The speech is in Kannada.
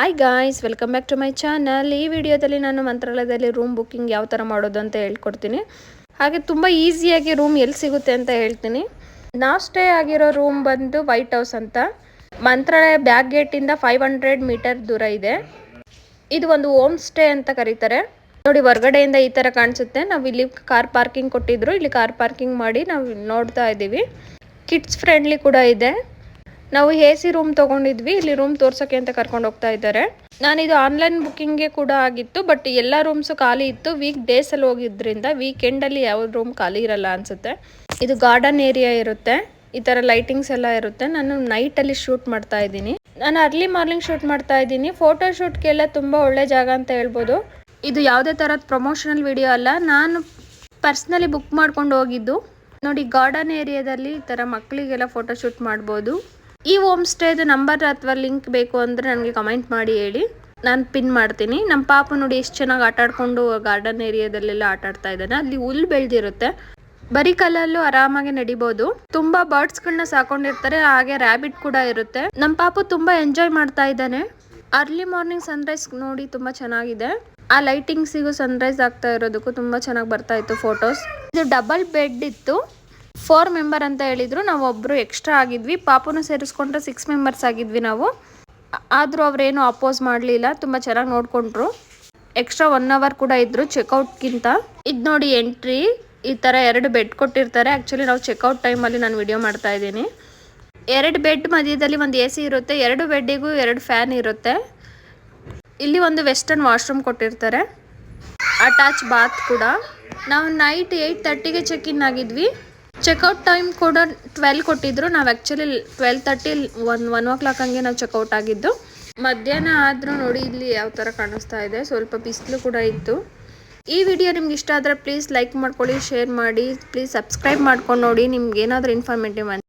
Hi guys, welcome back to my channel. ಈ ವಿಡಿಯೋದಲ್ಲಿ ನಾನು ಮಂತ್ರಾಲಯದಲ್ಲಿ ರೂಮ್ ಬುಕ್ಕಿಂಗ್ ಯಾವ ಥರ ಮಾಡೋದು ಅಂತ ಹೇಳ್ಕೊಡ್ತೀನಿ. ಹಾಗೆ ತುಂಬ ಈಸಿಯಾಗಿ ರೂಮ್ ಎಲ್ಲಿ ಸಿಗುತ್ತೆ ಅಂತ ಹೇಳ್ತೀನಿ. ನಾವು ಸ್ಟೇ ಆಗಿರೋ ರೂಮ್ ಬಂದು ವೈಟ್ ಹೌಸ್ ಅಂತ. ಮಂತ್ರಾಲಯ ಬ್ಯಾಕ್ ಗೇಟಿಂದ 500 ಮೀಟರ್ ದೂರ ಇದೆ. ಇದು ಒಂದು ಹೋಮ್ ಸ್ಟೇ ಅಂತ ಕರೀತಾರೆ. ನೋಡಿ, ಹೊರಗಡೆಯಿಂದ ಈ ಥರ ಕಾಣಿಸುತ್ತೆ. ನಾವು ಇಲ್ಲಿ ಕಾರ್ ಪಾರ್ಕಿಂಗ್ ಕೊಟ್ಟಿದ್ರು. ಇಲ್ಲಿ ಕಾರ್ ಪಾರ್ಕಿಂಗ್ ಮಾಡಿ ನಾವು ನೋಡ್ತಾ ಇದ್ದೀವಿ. ಕಿಡ್ಸ್ ಫ್ರೆಂಡ್ಲಿ ಕೂಡ ಇದೆ. ನಾವು AC ರೂಮ್ ತೊಗೊಂಡಿದ್ವಿ. ಇಲ್ಲಿ ರೂಮ್ ತೋರ್ಸೋಕ್ಕೆ ಅಂತ ಕರ್ಕೊಂಡು ಹೋಗ್ತಾ ಇದ್ದಾರೆ. ನಾನಿದು ಆನ್ಲೈನ್ ಬುಕ್ಕಿಂಗ್ಗೆ ಕೂಡ ಆಗಿತ್ತು, ಬಟ್ ಎಲ್ಲ ರೂಮ್ಸು ಖಾಲಿ ಇತ್ತು. ವೀಕ್ ಡೇಸಲ್ಲಿ ಹೋಗಿದ್ರಿಂದ ವೀಕೆಂಡಲ್ಲಿ ಯಾವ ರೂಮ್ ಖಾಲಿ ಇರಲ್ಲ ಅನಿಸುತ್ತೆ. ಇದು ಗಾರ್ಡನ್ ಏರಿಯಾ ಇರುತ್ತೆ. ಈ ಥರ ಲೈಟಿಂಗ್ಸ್ ಎಲ್ಲ ಇರುತ್ತೆ. ನಾನು ನೈಟಲ್ಲಿ ಶೂಟ್ ಮಾಡ್ತಾ ಇದ್ದೀನಿ. ನಾನು ಅರ್ಲಿ ಮಾರ್ನಿಂಗ್ ಶೂಟ್ ಮಾಡ್ತಾ ಇದ್ದೀನಿ. ಫೋಟೋ ಶೂಟ್ಗೆಲ್ಲ ತುಂಬ ಒಳ್ಳೆ ಜಾಗ ಅಂತ ಹೇಳ್ಬೋದು. ಇದು ಯಾವುದೇ ಥರದ ಪ್ರಮೋಷನಲ್ ವಿಡಿಯೋ ಅಲ್ಲ, ನಾನು ಪರ್ಸ್ನಲಿ ಬುಕ್ ಮಾಡ್ಕೊಂಡು ಹೋಗಿದ್ದು. ನೋಡಿ, ಗಾರ್ಡನ್ ಏರಿಯಾದಲ್ಲಿ ಈ ಥರ ಮಕ್ಕಳಿಗೆಲ್ಲ ಫೋಟೋ ಶೂಟ್ ಮಾಡ್ಬೋದು. ಈ ಹೋಮ್ ಸ್ಟೇದು ನಂಬರ್ ಅಥವಾ ಲಿಂಕ್ ಬೇಕು ಅಂದರೆ ನನಗೆ ಕಮೆಂಟ್ ಮಾಡಿ ಹೇಳಿ, ನಾನು ಪಿನ್ ಮಾಡ್ತೀನಿ. ನಮ್ಮ ಪಾಪು ನೋಡಿ ಎಷ್ಟು ಚೆನ್ನಾಗಿ ಆಟ ಆಡ್ಕೊಂಡು ಗಾರ್ಡನ್ ಏರಿಯಾದಲ್ಲೆಲ್ಲ ಆಟ ಆಡ್ತಾ ಇದ್ದಾನೆ. ಅಲ್ಲಿ ಹುಲ್ಲು ಬೆಳೆದಿರುತ್ತೆ. ಬರೀ ಕಲ್ಲಲ್ಲೂ ಆರಾಮಾಗಿ ನಡಿಬೋದು. ತುಂಬಾ ಬರ್ಡ್ಸ್ಗಳನ್ನ ಸಾಕೊಂಡಿರ್ತಾರೆ. ಹಾಗೆ ರ್ಯಾಬಿಟ್ ಕೂಡ ಇರುತ್ತೆ. ನಮ್ಮ ಪಾಪು ತುಂಬಾ ಎಂಜಾಯ್ ಮಾಡ್ತಾ ಇದ್ದಾನೆ. ಅರ್ಲಿ ಮಾರ್ನಿಂಗ್ ಸನ್ರೈಸ್ ನೋಡಿ ತುಂಬಾ ಚೆನ್ನಾಗಿದೆ. ಆ ಲೈಟಿಂಗ್ಸಿಗೂ ಸನ್ರೈಸ್ ಆಗ್ತಾ ಇರೋದಕ್ಕೂ ತುಂಬಾ ಚೆನ್ನಾಗಿ ಬರ್ತಾ ಇತ್ತು ಫೋಟೋಸ್. ಇದು ಡಬಲ್ ಬೆಡ್ ಇತ್ತು. 4 ಮೆಂಬರ್ ಅಂತ ಹೇಳಿದ್ರು. ನಾವು ಒಬ್ಬರು ಎಕ್ಸ್ಟ್ರಾ ಆಗಿದ್ವಿ. ಪಾಪುನ ಸೇರಿಸ್ಕೊಂಡ್ರೆ 6 ಮೆಂಬರ್ಸ್ ಆಗಿದ್ವಿ ನಾವು. ಆದರೂ ಅವರೇನು ಅಪೋಸ್ ಮಾಡಲಿಲ್ಲ. ತುಂಬ ಚೆನ್ನಾಗಿ ನೋಡಿಕೊಂಡ್ರು. ಎಕ್ಸ್ಟ್ರಾ 1 ಅವರ್ ಕೂಡ ಇದ್ದರು ಚೆಕ್ಔಟ್ಗಿಂತ. ಇದು ನೋಡಿ ಎಂಟ್ರಿ. ಈ ಥರ 2 ಬೆಡ್ ಕೊಟ್ಟಿರ್ತಾರೆ. ಆ್ಯಕ್ಚುಲಿ ನಾವು ಚೆಕ್ಔಟ್ ಟೈಮಲ್ಲಿ ನಾನು ವಿಡಿಯೋ ಮಾಡ್ತಾ ಇದ್ದೀನಿ. 2 ಬೆಡ್ ಮಧ್ಯದಲ್ಲಿ ಒಂದು AC ಇರುತ್ತೆ. 2 ಬೆಡ್ಡಿಗೂ 2 ಫ್ಯಾನ್ ಇರುತ್ತೆ. ಇಲ್ಲಿ ಒಂದು ವೆಸ್ಟರ್ನ್ ವಾಶ್ರೂಮ್ ಕೊಟ್ಟಿರ್ತಾರೆ. ಅಟ್ಯಾಚ್ ಬಾತ್ ಕೂಡ. ನಾವು ನೈಟ್ 8:30ಗೆ ಚೆಕ್ ಇನ್ ಆಗಿದ್ವಿ. ಚೆಕ್ಔಟ್ ಟೈಮ್ ಕೂಡ 12 ಕೊಟ್ಟಿದ್ರು. ನಾವು ಆ್ಯಕ್ಚುಲಿ 12:30 1 o'clock ಹಂಗೆ ನಾವು ಚೆಕ್ಔಟ್ ಆಗಿದ್ದು. ಮಧ್ಯಾಹ್ನ ಆದರೂ ನೋಡಿ ಇಲ್ಲಿ ಯಾವ ಥರ ಕಾಣಿಸ್ತಾ ಇದೆ. ಸ್ವಲ್ಪ ಬಿಸಿಲು ಕೂಡ ಇತ್ತು. ಈ ವಿಡಿಯೋ ನಿಮ್ಗೆ ಇಷ್ಟ ಆದರೆ ಪ್ಲೀಸ್ ಲೈಕ್ ಮಾಡ್ಕೊಳ್ಳಿ, ಶೇರ್ ಮಾಡಿ, ಪ್ಲೀಸ್ ಸಬ್ಸ್ಕ್ರೈಬ್ ಮಾಡ್ಕೊಂಡು ನೋಡಿ. ನಿಮ್ಗೆ ಏನಾದರೂ ಇನ್ಫಾರ್ಮೇಟಿವ್